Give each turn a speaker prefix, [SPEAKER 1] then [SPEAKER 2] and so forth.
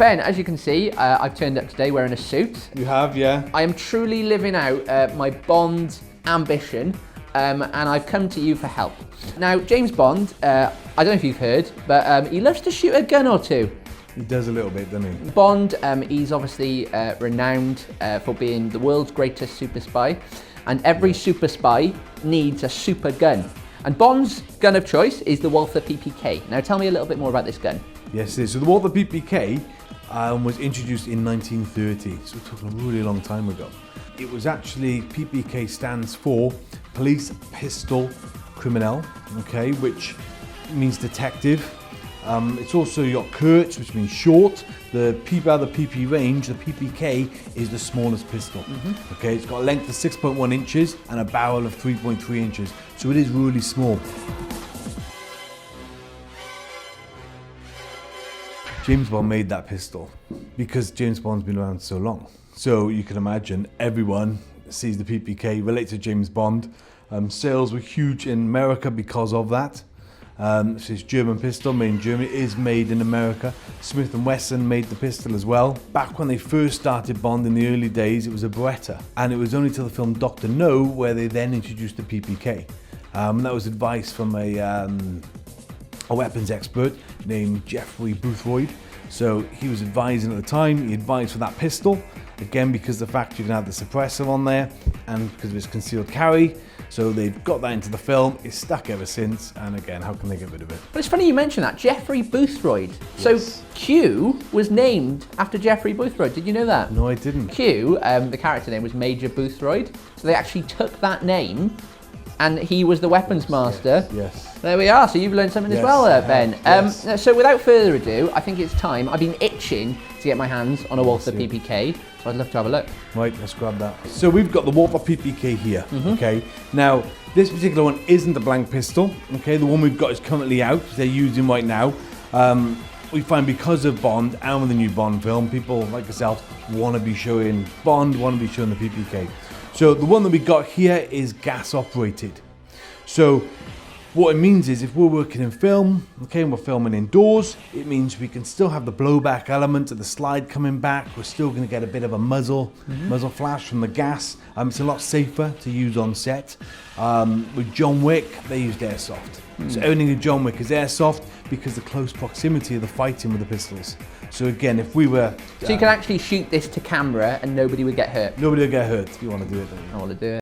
[SPEAKER 1] Ben, as you can see, I've turned up today wearing a suit.
[SPEAKER 2] You have, yeah.
[SPEAKER 1] I am truly living out my Bond ambition, and I've come to you for help. Now, James Bond, I don't know if you've heard, but he loves to shoot a gun or two.
[SPEAKER 2] He does a little bit, doesn't he?
[SPEAKER 1] Bond, he's obviously renowned for being the world's greatest super spy, and every super spy needs a super gun. And Bond's gun of choice is the Walther PPK. Now tell me a little bit more about this gun.
[SPEAKER 2] Yes, it is. So the Walther PPK was introduced in 1930, so we're talking a really long time ago. It was actually, PPK stands for Police Pistol Criminel, okay, which means detective. It's also got Kurtz, which means short. The PP range, the PPK is the smallest pistol. Okay, it's got a length of 6.1 inches and a barrel of 3.3 inches, so it is really small. James Bond made that pistol because James Bond's been around so long. So you can imagine everyone sees the PPK, relates to James Bond. Sales were huge in America because of that. It's his German pistol, made in Germany, is made in America. Smith & Wesson made the pistol as well. Back when they first started Bond in the early days, it was a Beretta. And it was only till the film Dr. No where they then introduced the PPK. That was advice from a weapons expert named Jeffrey Boothroyd. So he was advising at the time, he advised for that pistol. Again, because the fact you can have the suppressor on there and because of its concealed carry. So they've got that into the film, it's stuck ever since, and again, how can they get rid of it?
[SPEAKER 1] But it's funny you mention that, Jeffrey Boothroyd.
[SPEAKER 2] Yes.
[SPEAKER 1] So Q was named after Jeffrey Boothroyd, did you know that?
[SPEAKER 2] No, I didn't.
[SPEAKER 1] Q, the character name was Major Boothroyd, so they actually took that name and he was the weapons master.
[SPEAKER 2] Yes.
[SPEAKER 1] There we are, so you've learned something as well there, Ben.
[SPEAKER 2] Yes.
[SPEAKER 1] So without further ado, I think it's time. I've been itching to get my hands on a Walther PPK, so I'd love to have a look.
[SPEAKER 2] Right, let's grab that. So we've got the Walther PPK here, okay? Now, this particular one isn't a blank pistol, okay? The one we've got is currently out, they're using right now. We find because of Bond and with the new Bond film, people like yourself want to be showing Bond, want to be showing the PPK. So the one that we got here is gas operated. So what it means is if we're working in film, okay, and we're filming indoors, it means we can still have the blowback element of the slide coming back. We're still going to get a bit of a muzzle flash from the gas. It's a lot safer to use on set. With John Wick, they used airsoft. So everything in John Wick is airsoft because of the close proximity of the fighting with the pistols. So again, if we were...
[SPEAKER 1] So you can actually shoot this to camera and nobody would get hurt?
[SPEAKER 2] Nobody would get hurt if you want to do it.
[SPEAKER 1] I want to do it.